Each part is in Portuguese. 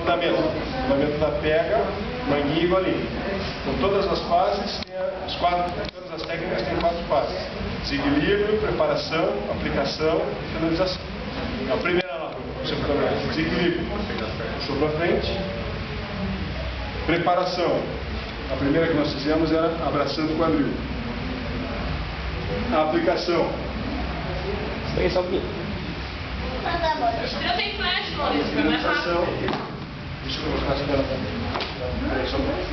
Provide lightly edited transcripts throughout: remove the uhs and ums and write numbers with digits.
fundamento. O fundamento da pega, manguinha e golinho. Então todas as fases, todas as técnicas têm 4 fases. Desequilíbrio, preparação, aplicação e finalização. A primeira lá, desequilíbrio, puxou para frente. Preparação. A primeira que nós fizemos era abraçando o quadril. A aplicação. Espera só um pouquinho. Eu tenho flash, Maurício, vai mais Finalização. rápido. Deixa eu colocar essa tela também. Peraí, só um pouquinho.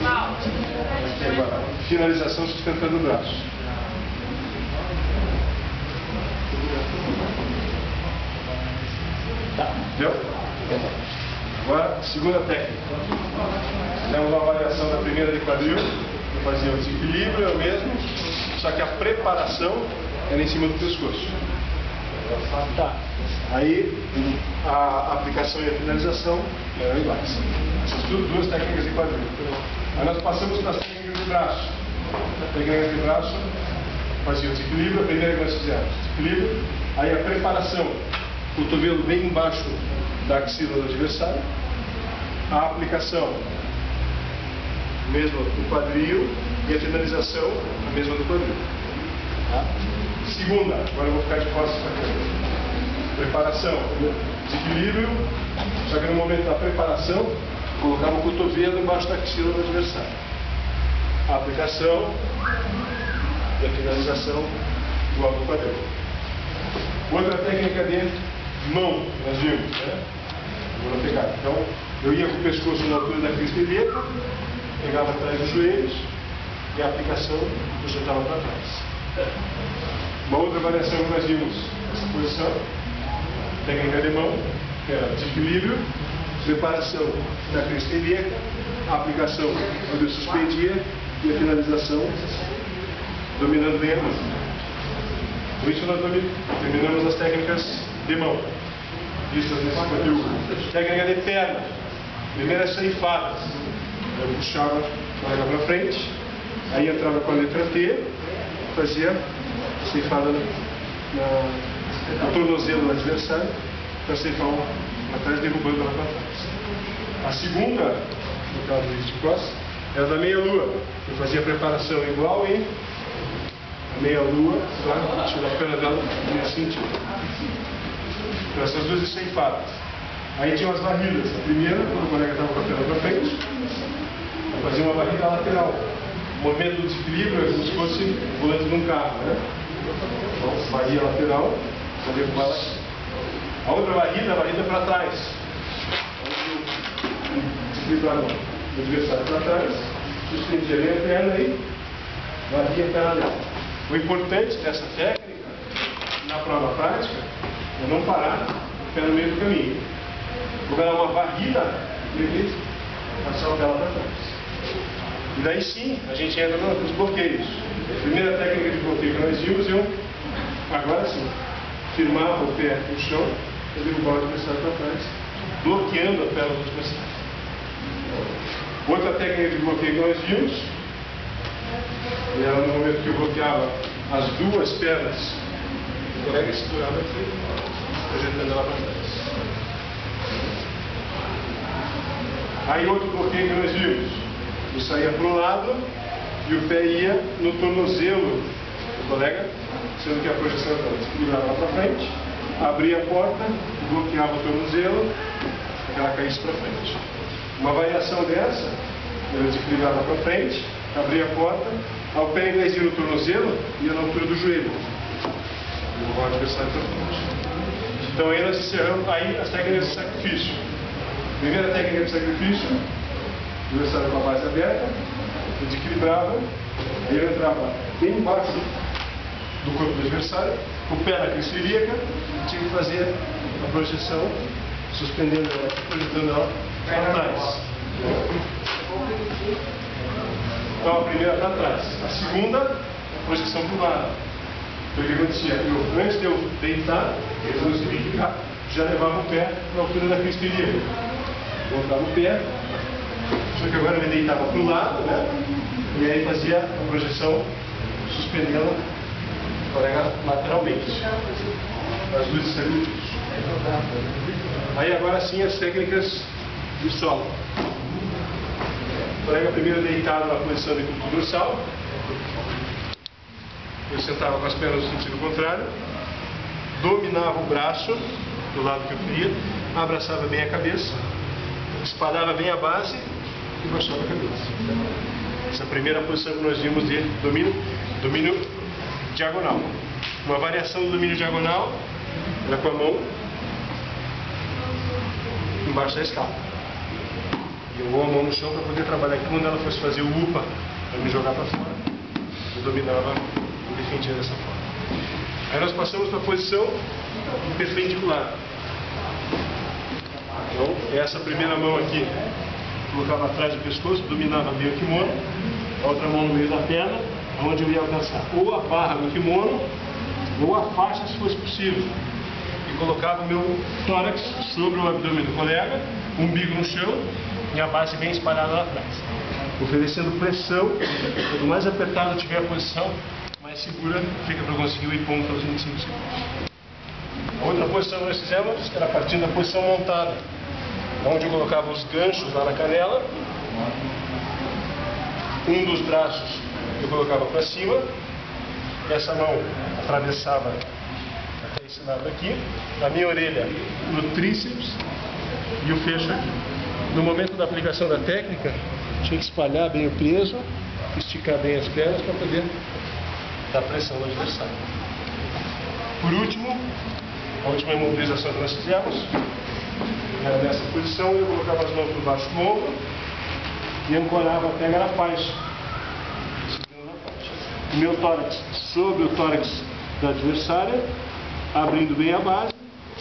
Mal. Aqui agora. Finalização sustentando o braço. Tá. Entendeu? Agora, segunda técnica. Fizemos uma variação da primeira de quadril. Eu fazia o desequilíbrio, eu mesmo. Só que a preparação era em cima do pescoço. Tá. Aí, a aplicação e a finalização eram iguais. Essas duas técnicas de quadril. Aí nós passamos para as técnicas de braço. A técnica de braço fazia o desequilíbrio, a primeira que nós fizemos. Desequilíbrio. Aí a preparação, cotovelo bem embaixo da axila do adversário. A aplicação, mesmo do quadril. E a finalização, a mesma do quadril. Tá? Segunda, agora eu vou ficar de costas para frente. Preparação, desequilíbrio, só que no momento da preparação, colocava o cotovelo embaixo da axila do adversário. A aplicação e a finalização do alto quadril. Outra técnica de mão, nós vimos, né? Vou pegar. Então, eu ia com o pescoço na altura da crista ilíaca, pegava atrás dos joelhos e a aplicação projetava para trás. Uma outra variação que nós vimos nessa posição, técnica de mão, que era desequilíbrio, preparação da crista ilíaca, a aplicação onde eu suspendia e a finalização dominando bem a mão. Com isso nós terminamos as técnicas de mão, vistas nesse conteúdo. Técnica de perna, primeira ceifada. Eu puxava a perna para frente, aí entrava com a letra T, fazia ceifada no tornozelo do adversário, para ceifar para trás, derrubando ela para trás. A segunda, no caso de costas, era da meia-lua. Eu fazia a preparação igual e a meia-lua, para tirar a perna dela nesse sentido. Então, essas duas ceifadas. Aí tinha as varridas. A primeira, quando o colega estava com a perna para frente, eu fazia uma varrida lateral. O movimento do desequilíbrio é como se fosse o volante de um carro, né? Então, varria lateral, para derrubar ela. A outra varrida, a varrida para trás. Desequilibrava o adversário para trás, suspendia bem a perna e varria a perna dela. O importante dessa técnica, na prova prática, é não parar o pé no meio do caminho. Vou dar uma varrida e passar o pé lá para trás. E daí sim, a gente entra nos bloqueios. A primeira técnica de bloqueio que nós vimos, eu, agora sim, firmava o pé no chão e derrubava o adversário para trás, bloqueando a perna do adversário. Outra técnica de bloqueio que nós vimos, era no momento que eu bloqueava as duas pernas, o colega segurava aqui, projetando ela para trás. Aí outro bloqueio que nós vimos, eu saía para o lado e o pé ia no tornozelo do colega, sendo que a projeção estava desequilibrada lá para frente, abria a porta, bloqueava o tornozelo, e ela caísse para frente. Uma variação dessa, eu desequilibrava para frente, abria a porta, ao pé, em vez de ir no tornozelo, ia na altura do joelho. E o adversário para frente. Então aí nós encerramos as técnicas de sacrifício. Primeira técnica de sacrifício, o adversário com a base aberta, eu desequilibrava, aí eu entrava bem embaixo do corpo do adversário, o pé na crista ilíaca, e tinha que fazer a projeção, suspendendo ela, projetando ela para trás. Então a primeira para trás. A segunda, a projeção para o lado. Então o que acontecia? Antes de eu deitar, eu não sabia ficar, já levava o pé na altura da crista ilíaca. Voltava o pé, só que agora eu me deitava para o lado, né? E aí fazia a projeção, suspendendo o colega lateralmente. As luzes sacrifício. Aí agora sim as técnicas de solo. O colega primeiro deitado na posição de culto dorsal. Eu sentava com as pernas no sentido contrário, dominava o braço do lado que eu queria, abraçava bem a cabeça, espalhava bem a base e baixava a cabeça. Essa é a primeira posição que nós vimos de domínio diagonal. Uma variação do domínio diagonal era com a mão embaixo da escala. E eu vou a mão no chão para poder trabalhar aqui. Quando ela fosse fazer o upa para me jogar para fora, eu dominava e defendia dessa forma. Aí nós passamos para a posição perpendicular. Então, essa primeira mão aqui, colocava atrás do pescoço, dominava bem o kimono, a outra mão no meio da perna, onde eu ia alcançar ou a barra do kimono, ou a faixa, se fosse possível. E colocava o meu tórax sobre o abdômen do colega, umbigo no chão e a base bem espalhada lá atrás. Oferecendo pressão, quanto mais apertada tiver a posição, mais segura fica para conseguir o ipom pelos 25 segundos. A outra posição que nós fizemos era partindo da posição montada, onde eu colocava os ganchos lá na canela, um dos braços eu colocava para cima, essa mão atravessava até esse lado aqui, a minha orelha no tríceps e o fecho aqui. No momento da aplicação da técnica, tinha que espalhar bem o peso, esticar bem as pernas para poder dar pressão no adversário. Por último, a última imobilização que nós fizemos era nessa posição, eu colocava as mãos por baixo do ombro e ancorava a pega na faixa. O meu tórax sobre o tórax da adversária, abrindo bem a base,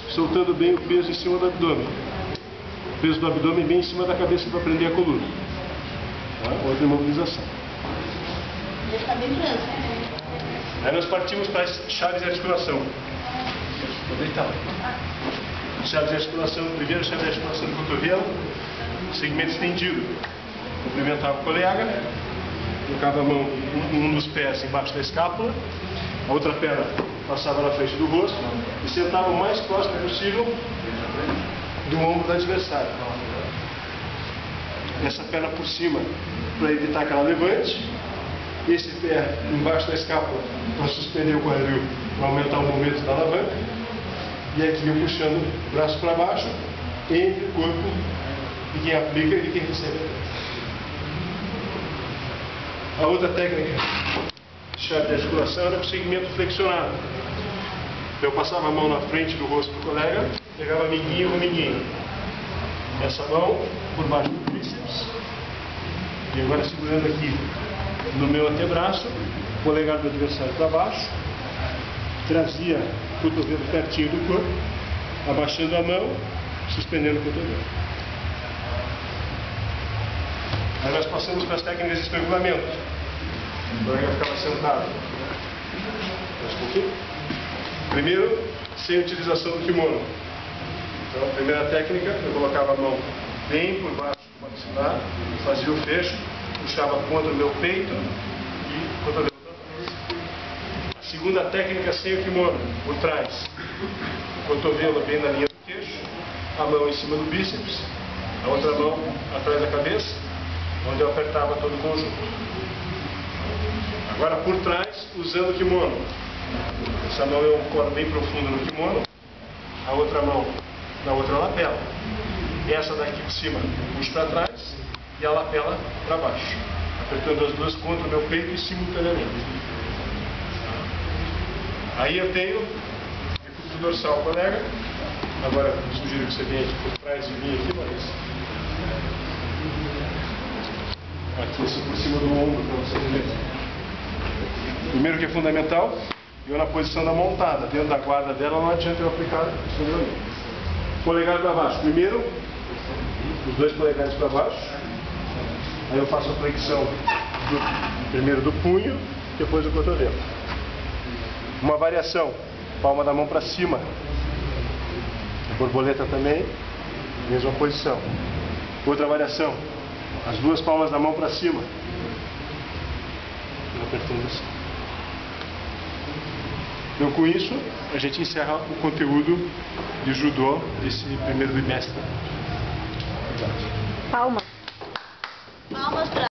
soltando bem o peso em cima do abdômen. O peso do abdômen bem em cima da cabeça para prender a coluna. Tá? Outra imobilização. Aí nós partimos para as chaves de articulação. Vou deitar. Chaves de articulação, primeiro chave de articulação do cotovelo, segmento estendido. Cumprimentava o colega, colocava a mão, um dos pés embaixo da escápula, a outra perna passava na frente do rosto e sentava o mais próximo possível do ombro do adversário. Essa perna por cima para evitar que ela levante, esse pé embaixo da escápula para suspender o quadril, para aumentar o movimento da alavanca, e aqui eu puxando o braço para baixo, entre o corpo de quem aplica e de quem recebe. A outra técnica de chave de articulação era o segmento flexionado. Eu passava a mão na frente do rosto do colega, pegava a minguinha ou minguinho. Essa mão por baixo do bíceps. E agora segurando aqui no meu antebraço, o polegar do adversário para baixo. Trazia o cotovelo pertinho do corpo, abaixando a mão, suspendendo o cotovelo. Aí nós passamos para as técnicas de estrangulamento. O colega ficava sentado. Primeiro, sem utilização do kimono. Então, a primeira técnica, eu colocava a mão bem por baixo do maxilar, fazia o fecho, puxava contra o meu peito e cotovelo para trás. A segunda técnica, sem o kimono, por trás. O cotovelo bem na linha do queixo, a mão em cima do bíceps, a outra mão atrás da cabeça, onde eu apertava todo o conjunto. Agora por trás, usando o kimono. Essa mão eu ancoro bem profundo no kimono, a outra mão na outra lapela. Essa daqui de cima eu puxo para trás e a lapela para baixo, apertando as duas contra o meu peito e simultaneamente. Aí eu tenho recurso dorsal, colega. Agora eu sugiro que você venha aqui por trás de mim aqui, mas aqui assim por cima do ombro para vocês verem. Primeiro que é fundamental, eu na posição da montada, dentro da guarda dela, não adianta eu aplicar o estrangulamento. Polegar para baixo. Primeiro, os dois polegares para baixo. Aí eu faço a flexão primeiro do punho, depois do cotovelo. Uma variação, palma da mão para cima. Borboleta também, mesma posição. Outra variação, as duas palmas da mão para cima. Apertando assim. Então, com isso, a gente encerra o conteúdo de judô desse primeiro bimestre. Palmas. Palmas para